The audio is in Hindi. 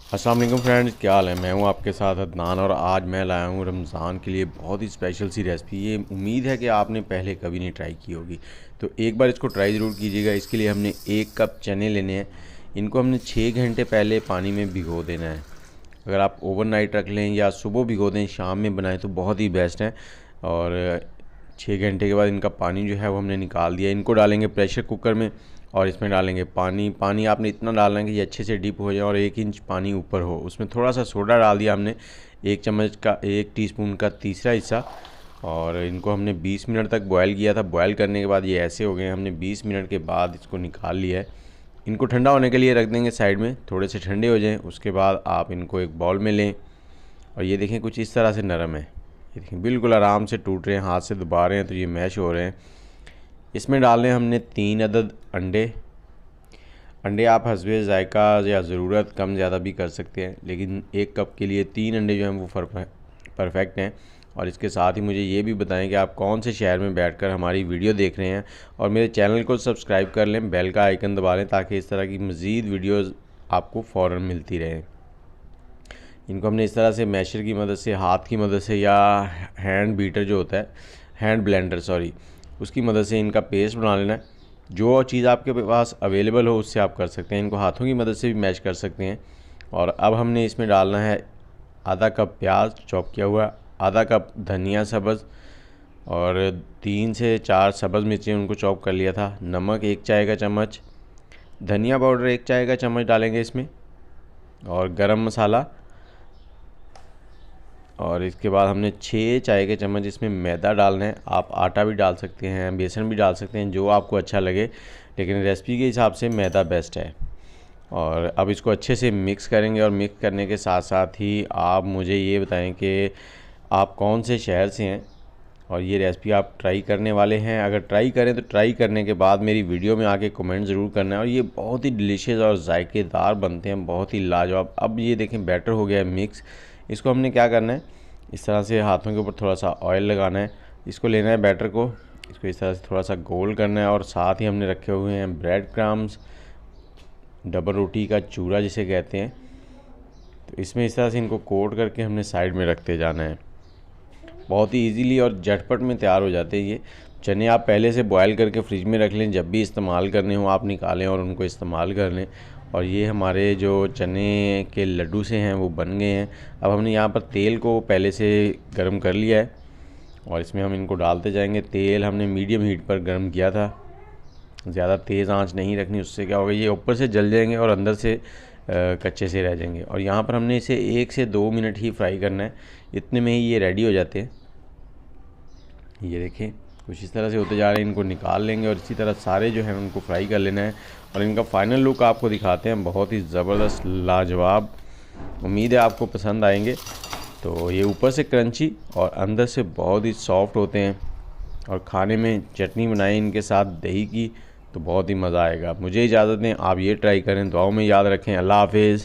अस्सलाम वालेकुम फ्रेंड्स, क्या हाल है। मैं हूं आपके साथ अदनान और आज मैं लाया हूं रमज़ान के लिए बहुत ही स्पेशल सी रेसिपी। ये उम्मीद है कि आपने पहले कभी नहीं ट्राई की होगी, तो एक बार इसको ट्राई ज़रूर कीजिएगा। इसके लिए हमने 1 कप चने लेने हैं। इनको हमने 6 घंटे पहले पानी में भिगो देना है। अगर आप ओवरनाइट रख लें या सुबह भिगो दें, शाम में बनाएं तो बहुत ही बेस्ट है। और 6 घंटे के बाद इनका पानी जो है वो हमने निकाल दिया। इनको डालेंगे प्रेशर कुकर में और इसमें डालेंगे पानी आपने इतना डालना है कि ये अच्छे से डिप हो जाए और 1 इंच पानी ऊपर हो। उसमें थोड़ा सा सोडा डाल दिया हमने, 1 चम्मच का 1 टीस्पून का तीसरा हिस्सा। और इनको हमने 20 मिनट तक बॉयल किया था। बॉयल करने के बाद ये ऐसे हो गए। हमने 20 मिनट के बाद इसको निकाल लिया है। इनको ठंडा होने के लिए रख देंगे साइड में, थोड़े से ठंडे हो जाएं। उसके बाद आप इनको एक बाउल में लें और ये देखें कुछ इस तरह से नरम है। ये देखें बिल्कुल आराम से टूट रहे हैं, हाथ से दबा रहे हैं तो ये मैश हो रहे हैं। इसमें डालने हमने 3 अदद अंडे आप हस्बे ज़ायक़ा या ज़रूरत कम ज़्यादा भी कर सकते हैं, लेकिन 1 कप के लिए 3 अंडे जो हैं वो परफेक्ट हैं। और इसके साथ ही मुझे ये भी बताएं कि आप कौन से शहर में बैठकर हमारी वीडियो देख रहे हैं और मेरे चैनल को सब्सक्राइब कर लें, बेल का आइकन दबा लें ताकि इस तरह की मज़ीद वीडियोज़ आपको फ़ौरन मिलती रहें। इनको हमने इस तरह से मैशर की मदद से, हाथ की मदद से या हैंड बीटर जो होता है, हैंड ब्लेंडर सॉरी, उसकी मदद से इनका पेस्ट बना लेना है। जो चीज़ आपके पास अवेलेबल हो उससे आप कर सकते हैं। इनको हाथों की मदद से भी मैश कर सकते हैं। और अब हमने इसमें डालना है आधा कप प्याज चॉप किया हुआ, आधा कप धनिया सब्ज़ और 3 से 4 सब्ज़ मिर्चें उनको चॉप कर लिया था। नमक 1 चाय का चम्मच, धनिया पाउडर 1 चाय का चम्मच डालेंगे इसमें, और गरम मसाला। और इसके बाद हमने 6 चाय के चम्मच इसमें मैदा डालना है। आप आटा भी डाल सकते हैं, बेसन भी डाल सकते हैं, जो आपको अच्छा लगे, लेकिन रेसिपी के हिसाब से मैदा बेस्ट है। और अब इसको अच्छे से मिक्स करेंगे और मिक्स करने के साथ साथ ही आप मुझे ये बताएं कि आप कौन से शहर से हैं और ये रेसिपी आप ट्राई करने वाले हैं। अगर ट्राई करें तो ट्राई करने के बाद मेरी वीडियो में आके कमेंट ज़रूर करना है। और ये बहुत ही डिलीशियस और जायकेदार बनते हैं, बहुत ही लाजवाब। अब ये देखें बैटर हो गया है मिक्स। इसको हमने क्या करना है, इस तरह से हाथों के ऊपर थोड़ा सा ऑयल लगाना है। इसको लेना है बैटर को, इसको इस तरह से थोड़ा सा गोल करना है। और साथ ही हमने रखे हुए हैं ब्रेड क्रम्स, डबल रोटी का चूरा जिसे कहते हैं। तो इसमें इस तरह से इनको कोट करके हमने साइड में रखते जाना है। बहुत ही इजीली और झटपट में तैयार हो जाते हैं ये चने। आप पहले से बॉयल करके फ्रिज में रख लें, जब भी इस्तेमाल करने हो आप निकालें और उनको इस्तेमाल कर लें। और ये हमारे जो चने के लड्डू से हैं वो बन गए हैं। अब हमने यहाँ पर तेल को पहले से गर्म कर लिया है और इसमें हम इनको डालते जाएंगे। तेल हमने मीडियम हीट पर गर्म किया था, ज़्यादा तेज़ आंच नहीं रखनी, उससे क्या होगा ये ऊपर से जल जाएंगे और अंदर से कच्चे से रह जाएंगे। और यहाँ पर हमने इसे 1 से 2 मिनट ही फ्राई करना है, इतने में ही ये रेडी हो जाते हैं। ये देखें कुछ इस तरह से होते जा रहे हैं। इनको निकाल लेंगे और इसी तरह सारे जो हैं उनको फ्राई कर लेना है। और इनका फ़ाइनल लुक आपको दिखाते हैं, बहुत ही ज़बरदस्त लाजवाब। उम्मीद है आपको पसंद आएंगे। तो ये ऊपर से क्रंची और अंदर से बहुत ही सॉफ्ट होते हैं। और खाने में चटनी बनाएं इनके साथ दही की तो बहुत ही मज़ा आएगा। मुझे इजाज़त दें, आप ये ट्राई करें। दुआओं में याद रखें। अल्लाह हाफिज़।